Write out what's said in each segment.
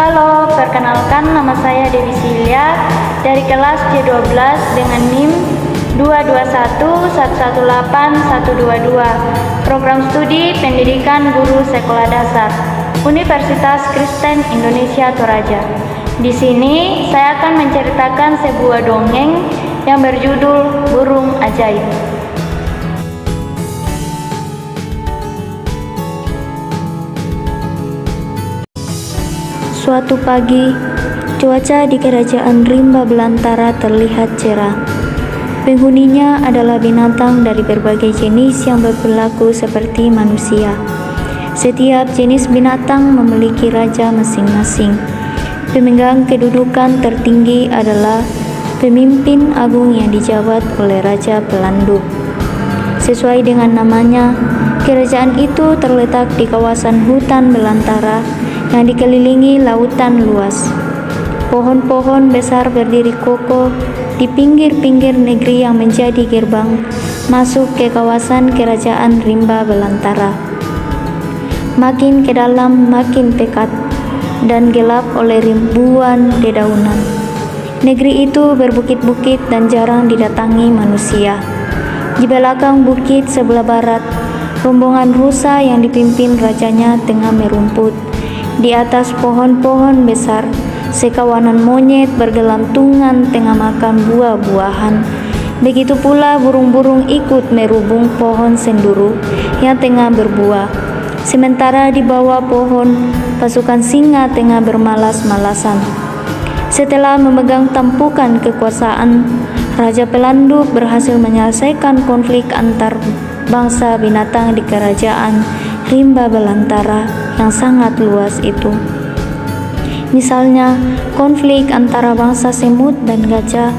Halo, perkenalkan nama saya Dewi Silya dari kelas C12 dengan NIM 221118122, Program Studi Pendidikan Guru Sekolah Dasar, Universitas Kristen Indonesia Toraja. Di sini saya akan menceritakan sebuah dongeng yang berjudul Burung Ajaib. Suatu pagi, cuaca di kerajaan Rimba Belantara terlihat cerah. Penghuninya adalah binatang dari berbagai jenis yang berperilaku seperti manusia. Setiap jenis binatang memiliki raja masing-masing. Pemegang kedudukan tertinggi adalah pemimpin agung yang dijabat oleh Raja Pelanduk. Sesuai dengan namanya, kerajaan itu terletak di kawasan hutan belantara yang dikelilingi lautan luas. Pohon-pohon besar berdiri kokoh di pinggir-pinggir negeri yang menjadi gerbang masuk ke kawasan kerajaan Rimba Belantara. Makin ke dalam makin pekat dan gelap oleh ribuan dedaunan. Negeri itu berbukit-bukit dan jarang didatangi manusia. Di belakang bukit sebelah barat, rombongan rusa yang dipimpin rajanya tengah merumput. Di atas pohon-pohon besar, sekawanan monyet bergelantungan tengah makan buah-buahan. Begitu pula burung-burung ikut merubung pohon senduru yang tengah berbuah. Sementara di bawah pohon, pasukan singa tengah bermalas-malasan. Setelah memegang tampukan kekuasaan, Raja Pelanduk berhasil menyelesaikan konflik antar bangsa binatang di kerajaan Rimba Belantara yang sangat luas itu. Misalnya, konflik antara bangsa semut dan gajah,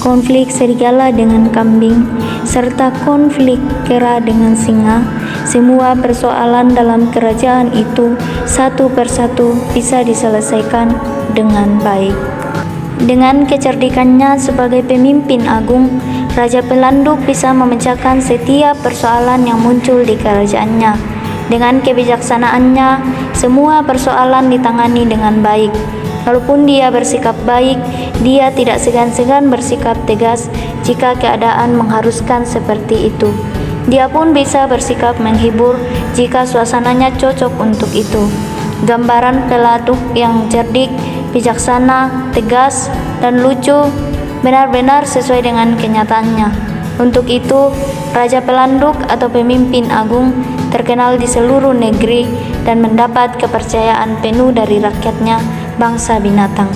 konflik serigala dengan kambing, serta konflik kera dengan singa. Semua persoalan dalam kerajaan itu satu persatu bisa diselesaikan dengan baik. Dengan kecerdikannya sebagai pemimpin agung, Raja Pelanduk bisa memecahkan setiap persoalan yang muncul di kerajaannya. Dengan kebijaksanaannya, semua persoalan ditangani dengan baik. Walaupun dia bersikap baik, dia tidak segan-segan bersikap tegas jika keadaan mengharuskan seperti itu. Dia pun bisa bersikap menghibur jika suasananya cocok untuk itu. Gambaran Pelanduk yang cerdik, bijaksana, tegas, dan lucu benar-benar sesuai dengan kenyataannya. Untuk itu, Raja Pelanduk atau pemimpin agung terkenal di seluruh negeri dan mendapat kepercayaan penuh dari rakyatnya, bangsa binatang.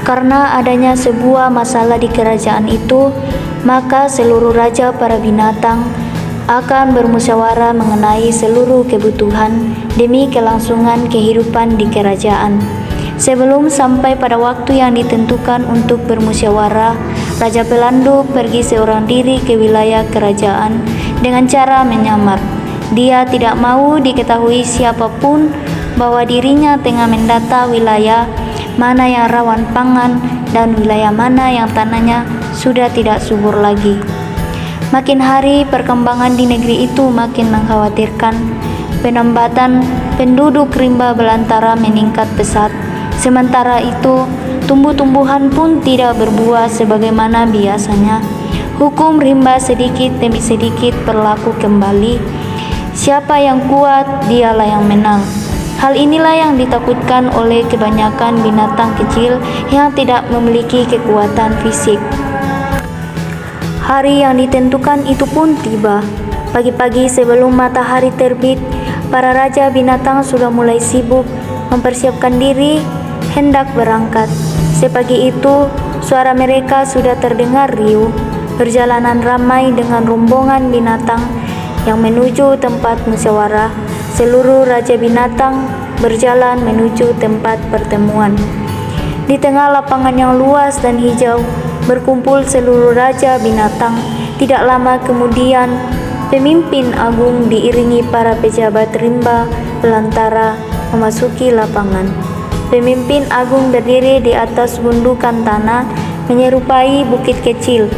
Karena adanya sebuah masalah di kerajaan itu, maka seluruh raja para binatang akan bermusyawarah mengenai seluruh kebutuhan demi kelangsungan kehidupan di kerajaan. Sebelum sampai pada waktu yang ditentukan untuk bermusyawarah, Raja Pelanduk pergi seorang diri ke wilayah kerajaan dengan cara menyamar. Dia tidak mau diketahui siapapun bahwa dirinya tengah mendata wilayah mana yang rawan pangan dan wilayah mana yang tanahnya sudah tidak subur lagi. Makin hari perkembangan di negeri itu makin mengkhawatirkan. Penambatan penduduk Rimba Belantara meningkat pesat. Sementara itu, tumbuh-tumbuhan pun tidak berbuah sebagaimana biasanya. Hukum rimba sedikit demi sedikit berlaku kembali. Siapa yang kuat, dialah yang menang. Hal inilah yang ditakutkan oleh kebanyakan binatang kecil yang tidak memiliki kekuatan fisik. Hari yang ditentukan itu pun tiba. Pagi-pagi sebelum matahari terbit, para raja binatang sudah mulai sibuk mempersiapkan diri hendak berangkat. Sepagi itu, suara mereka sudah terdengar riuh. Perjalanan ramai dengan rombongan binatang yang menuju tempat musyawarah. Seluruh raja binatang berjalan menuju tempat pertemuan. Di tengah lapangan yang luas dan hijau, berkumpul seluruh raja binatang. Tidak lama kemudian, pemimpin agung diiringi para pejabat Rimba Belantara memasuki lapangan. Pemimpin agung berdiri di atas gundukan tanah menyerupai bukit kecil,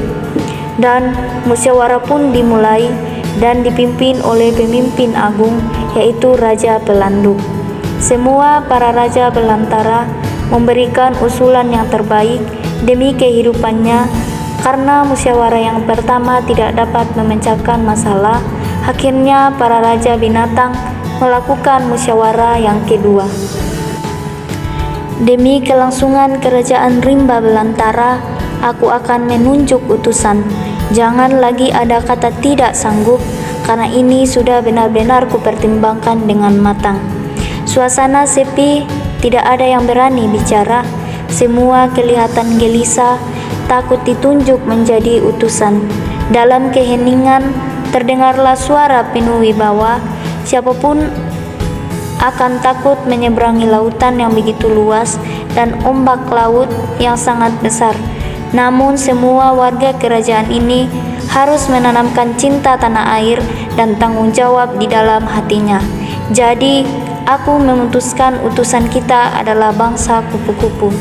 dan musyawarah pun dimulai dan dipimpin oleh pemimpin agung, yaitu Raja Pelanduk. Semua para raja belantara memberikan usulan yang terbaik demi kehidupannya. Karena musyawarah yang pertama tidak dapat memecahkan masalah, akhirnya para raja binatang melakukan musyawarah yang kedua. Demi kelangsungan kerajaan rimba belantara, aku akan menunjuk utusan. Jangan lagi ada kata tidak sanggup, karena ini sudah benar-benar kupertimbangkan dengan matang. Suasana sepi, tidak ada yang berani bicara. Semua kelihatan gelisah, takut ditunjuk menjadi utusan. Dalam keheningan, terdengarlah suara penuh wibawa. Siapapun akan takut menyeberangi lautan yang begitu luas dan ombak laut yang sangat besar. Namun semua warga kerajaan ini harus menanamkan cinta tanah air dan tanggung jawab di dalam hatinya. Jadi, aku memutuskan utusan kita adalah bangsa kupu-kupu.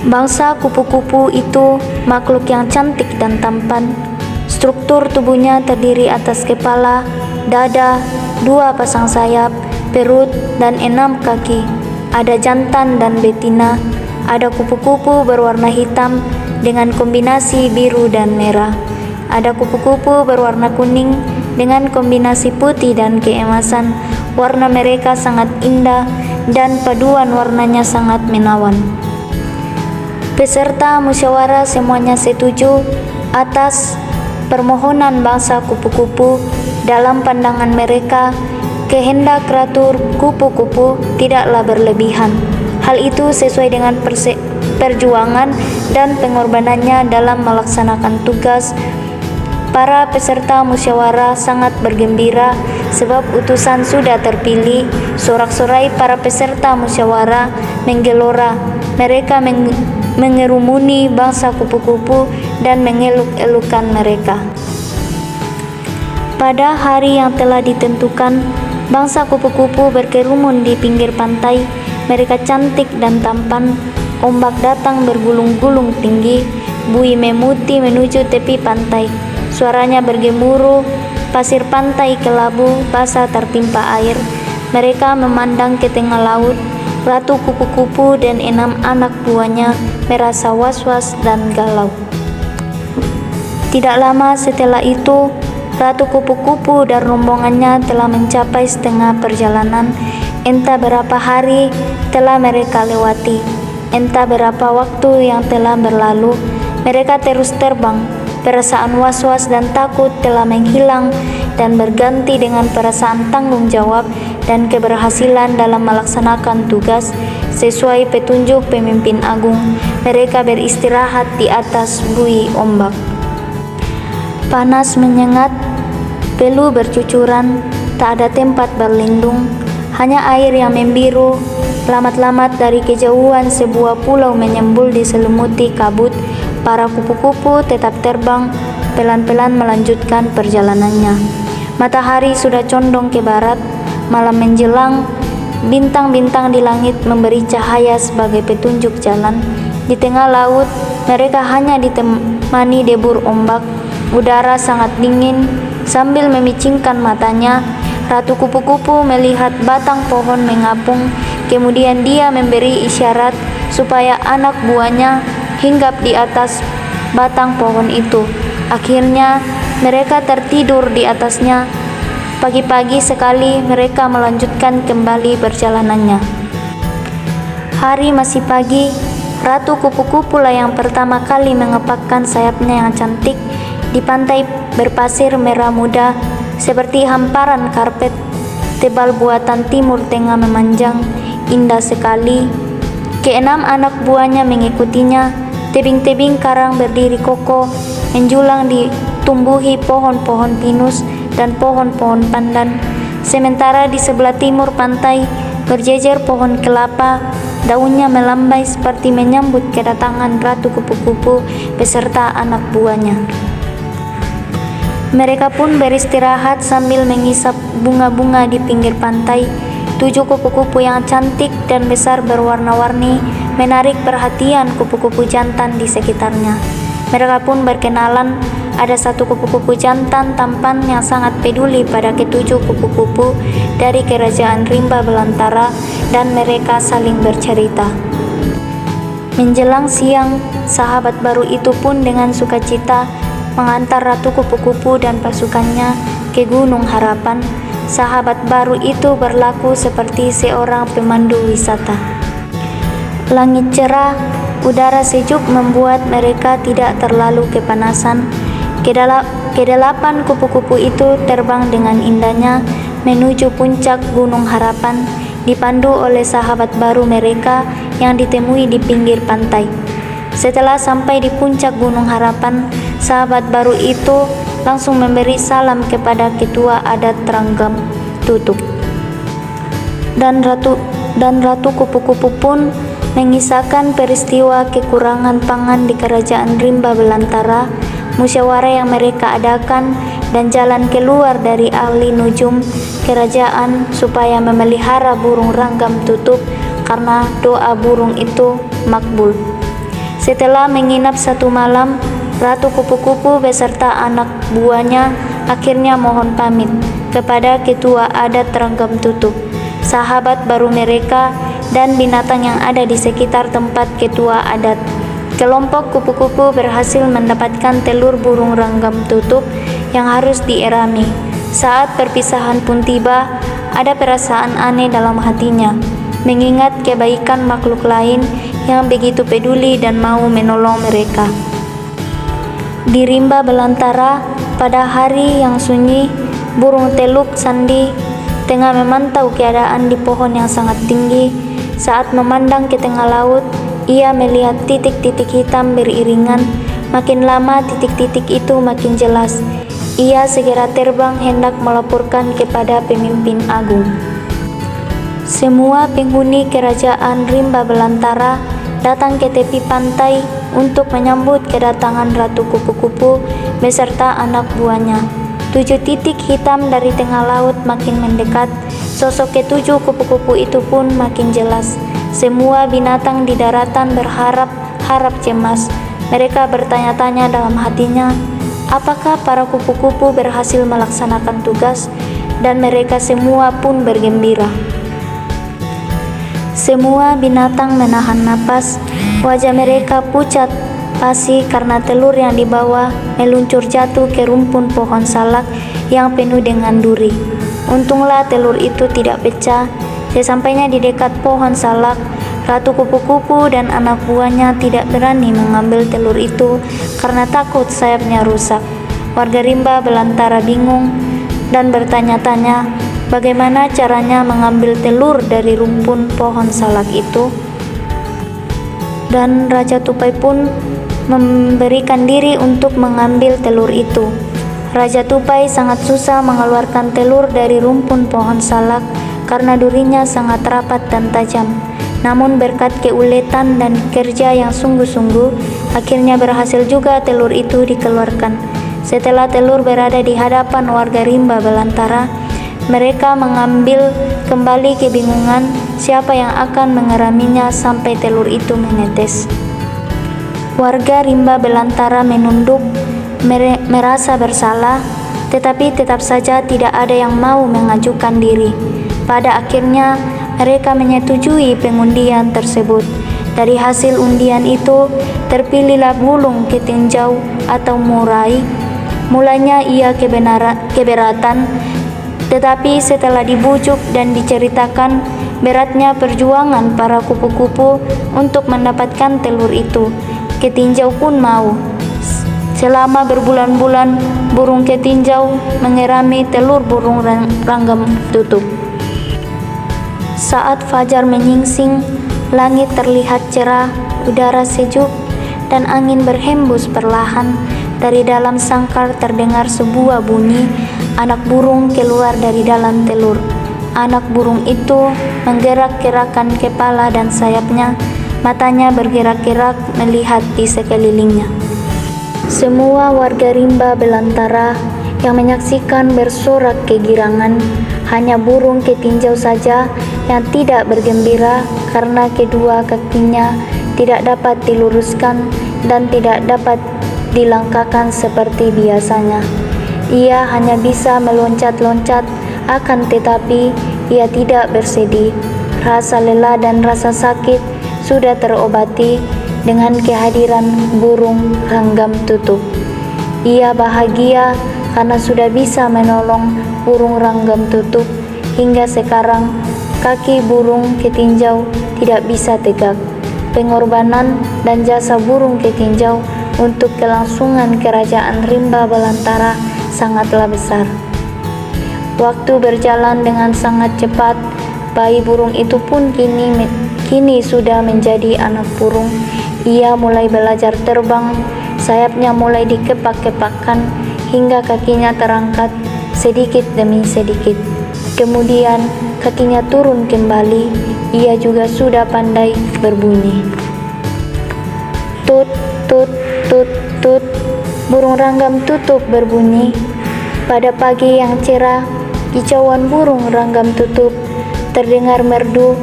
Bangsa kupu-kupu itu makhluk yang cantik dan tampan. Struktur tubuhnya terdiri atas kepala, dada, 2 pasang sayap, perut, dan 6 kaki. Ada jantan dan betina. Ada kupu-kupu berwarna hitam dengan kombinasi biru dan merah. Ada kupu-kupu berwarna kuning dengan kombinasi putih dan keemasan. Warna mereka sangat indah dan paduan warnanya sangat menawan. Peserta musyawarah semuanya setuju atas permohonan bangsa kupu-kupu. Dalam pandangan mereka, kehendak ratu kupu-kupu tidaklah berlebihan. Hal itu sesuai dengan perjuangan dan pengorbanannya dalam melaksanakan tugas. Para peserta musyawarah sangat bergembira sebab utusan sudah terpilih. Sorak-sorai para peserta musyawarah menggelora. Mereka mengerumuni bangsa kupu-kupu dan mengeluk-elukan mereka. Pada hari yang telah ditentukan, bangsa kupu-kupu berkerumun di pinggir pantai. Mereka cantik dan tampan. Ombak datang bergulung-gulung tinggi. Buih memutih menuju tepi pantai. Suaranya bergemuruh. Pasir pantai kelabu basah tertimpa air. Mereka memandang ke tengah laut. Ratu kupu-kupu dan 6 anak buahnya merasa was-was dan galau. Tidak lama setelah itu, Ratu kupu-kupu dan rombongannya telah mencapai setengah perjalanan. Entah berapa hari telah mereka lewati, entah berapa waktu yang telah berlalu. Mereka terus terbang. Perasaan was-was dan takut telah menghilang dan berganti dengan perasaan tanggung jawab dan keberhasilan dalam melaksanakan tugas sesuai petunjuk pemimpin agung. Mereka beristirahat di atas buih ombak. Panas menyengat, peluh bercucuran, tak ada tempat berlindung, hanya air yang membiru. Lamat-lamat dari kejauhan sebuah pulau menyembul diselimuti kabut. Para kupu-kupu tetap terbang, pelan-pelan melanjutkan perjalanannya. Matahari sudah condong ke barat, malam menjelang, bintang-bintang di langit memberi cahaya sebagai petunjuk jalan. Di tengah laut, mereka hanya ditemani debur ombak. Udara sangat dingin. Sambil memicingkan matanya, Ratu kupu-kupu melihat batang pohon mengapung. Kemudian dia memberi isyarat supaya anak buahnya hinggap di atas batang pohon itu. Akhirnya mereka tertidur di atasnya. Pagi-pagi sekali mereka melanjutkan kembali perjalanannya. Hari masih pagi. Ratu kupu-kupu lah yang pertama kali mengepakkan sayapnya yang cantik di pantai berpasir merah muda, seperti hamparan karpet tebal buatan Timur Tengah memanjang, indah sekali. Ke-6 anak buahnya mengikutinya. Tebing-tebing karang berdiri kokoh, menjulang ditumbuhi pohon-pohon pinus dan pohon-pohon pandan. Sementara di sebelah timur pantai berjejer pohon kelapa, daunnya melambai seperti menyambut kedatangan Ratu kupu-kupu beserta anak buahnya. Mereka pun beristirahat sambil mengisap bunga-bunga di pinggir pantai. 7 kupu-kupu yang cantik dan besar berwarna-warni menarik perhatian kupu-kupu jantan di sekitarnya. Mereka pun berkenalan. ada satu kupu-kupu jantan tampan yang sangat peduli pada ketujuh kupu-kupu dari kerajaan rimba belantara, dan mereka saling bercerita. Menjelang siang, sahabat baru itu pun dengan sukacita mengantar Ratu Kupu-Kupu dan pasukannya ke Gunung Harapan. Sahabat baru itu berlaku seperti seorang pemandu wisata. Langit cerah, udara sejuk membuat mereka tidak terlalu kepanasan. Kedelapan kupu-kupu itu terbang dengan indahnya menuju puncak Gunung Harapan, dipandu oleh sahabat baru mereka yang ditemui di pinggir pantai. Setelah sampai di puncak Gunung Harapan, sahabat baru itu langsung memberi salam kepada ketua adat Ranggam Tutup. Dan Ratu Kupu-Kupu pun mengisahkan peristiwa kekurangan pangan di kerajaan rimba belantara, musyawarah yang mereka adakan, dan jalan keluar dari ahli nujum kerajaan supaya memelihara burung Ranggam Tutup karena doa burung itu makbul. Setelah menginap satu malam, Ratu Kupu-Kupu beserta anak buahnya akhirnya mohon pamit kepada ketua adat Ranggam Tutup, sahabat baru mereka, dan binatang yang ada di sekitar tempat ketua adat. Kelompok kupu-kupu berhasil mendapatkan telur burung Ranggam Tutup yang harus dierami. Saat perpisahan pun tiba, ada perasaan aneh dalam hatinya, mengingat kebaikan makhluk lain yang begitu peduli dan mau menolong mereka. Di rimba belantara, pada hari yang sunyi, burung teluk sandi tengah memantau keadaan di pohon yang sangat tinggi. Saat memandang ke tengah laut, ia melihat titik-titik hitam beriringan. Makin lama titik-titik itu makin jelas. Ia segera terbang hendak melaporkan kepada pemimpin agung. Semua penghuni kerajaan rimba belantara datang ke tepi pantai untuk menyambut kedatangan Ratu Kupu-Kupu beserta anak buahnya. 7 titik hitam dari tengah laut makin mendekat. Sosok ketujuh kupu-kupu itu pun makin jelas. Semua binatang di daratan berharap cemas. Mereka bertanya-tanya dalam hatinya, apakah para kupu-kupu berhasil melaksanakan tugas? Dan mereka semua pun bergembira. Semua binatang menahan napas. Wajah mereka pucat pasi karena telur yang dibawa meluncur jatuh ke rumpun pohon salak yang penuh dengan duri. Untunglah telur itu tidak pecah. Sesampainya di dekat pohon salak, Ratu Kupu-Kupu dan anak buahnya tidak berani mengambil telur itu karena takut sayapnya rusak. Warga rimba belantara bingung dan bertanya-tanya bagaimana caranya mengambil telur dari rumpun pohon salak itu. Dan Raja Tupai pun memberikan diri untuk mengambil telur itu. Raja Tupai sangat susah mengeluarkan telur dari rumpun pohon salak karena durinya sangat rapat dan tajam. Namun berkat keuletan dan kerja yang sungguh-sungguh, akhirnya berhasil juga telur itu dikeluarkan. Setelah telur berada di hadapan warga rimba belantara, mereka mengambil kembali kebingungan siapa yang akan mengeraminya sampai telur itu menetes. Warga rimba belantara menunduk, merasa bersalah, tetapi tetap saja tidak ada yang mau mengajukan diri. Pada akhirnya, mereka menyetujui pengundian tersebut. Dari hasil undian itu, terpilihlah Bulung Ketinjau atau Murai. Mulanya ia keberatan, tetapi setelah dibujuk dan diceritakan beratnya perjuangan para kupu-kupu untuk mendapatkan telur itu, Ketinjau pun mau. Selama berbulan-bulan, burung Ketinjau mengerami telur burung Ranggam Tutup. Saat fajar menyingsing, langit terlihat cerah, udara sejuk, dan angin berhembus perlahan. Dari dalam sangkar terdengar sebuah bunyi, anak burung keluar dari dalam telur. Anak burung itu menggerak-gerakkan kepala dan sayapnya, matanya bergerak-gerak melihat di sekelilingnya. Semua warga rimba belantara yang menyaksikan bersorak kegirangan. Hanya burung Ketinjau saja yang tidak bergembira karena kedua kakinya tidak dapat diluruskan dan tidak dapat dilangkahkan seperti biasanya. Ia hanya bisa meloncat-loncat, akan tetapi ia tidak bersedih. Rasa lelah dan rasa sakit sudah terobati dengan kehadiran burung ranggam tutup. Ia bahagia karena sudah bisa menolong burung ranggam tutup. Hingga sekarang kaki burung ketinjau tidak bisa tegak. Pengorbanan dan jasa burung ketinjau untuk kelangsungan kerajaan rimba belantara sangatlah besar. Waktu berjalan dengan sangat cepat. Bayi burung itu pun kini sudah menjadi anak burung. Ia mulai belajar terbang, sayapnya mulai dikepak-kepakkan hingga kakinya terangkat sedikit demi sedikit. Kemudian kakinya turun kembali, ia juga sudah pandai berbunyi. Tut, tut, tut, tut, burung ranggam tutup berbunyi. Pada pagi yang cerah, kicauan burung ranggam tutup terdengar merdu.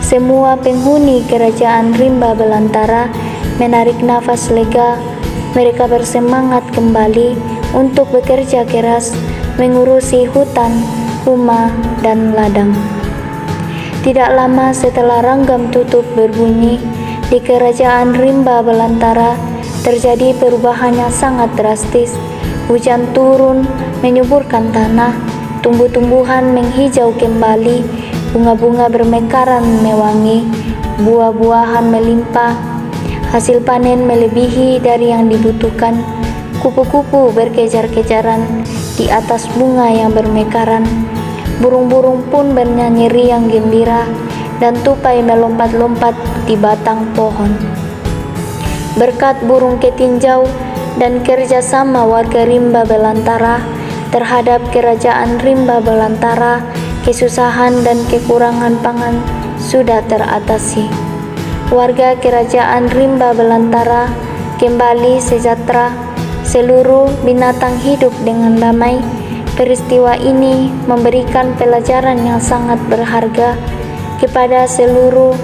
Semua penghuni kerajaan rimba belantara menarik nafas lega. Mereka bersemangat kembali untuk bekerja keras mengurusi hutan, rumah, dan ladang. Tidak lama setelah ranggam tutup berbunyi, di kerajaan rimba belantara terjadi perubahan yang sangat drastis. Hujan turun menyuburkan tanah, tumbuh-tumbuhan menghijau kembali, bunga-bunga bermekaran mewangi, buah-buahan melimpah, hasil panen melebihi dari yang dibutuhkan. Kupu-kupu berkejar-kejaran di atas bunga yang bermekaran. Burung-burung pun bernyanyi riang gembira, dan tupai melompat-lompat di batang pohon. Berkat burung ketinjau dan kerjasama warga rimba belantara terhadap kerajaan rimba belantara, kesusahan dan kekurangan pangan sudah teratasi. Warga kerajaan rimba belantara kembali sejahtera. Seluruh binatang hidup dengan damai. Peristiwa ini memberikan pelajaran yang sangat berharga kepada seluruh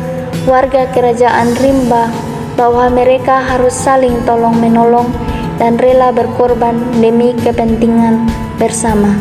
warga kerajaan rimba bahwa mereka harus saling tolong-menolong dan rela berkorban demi kepentingan bersama.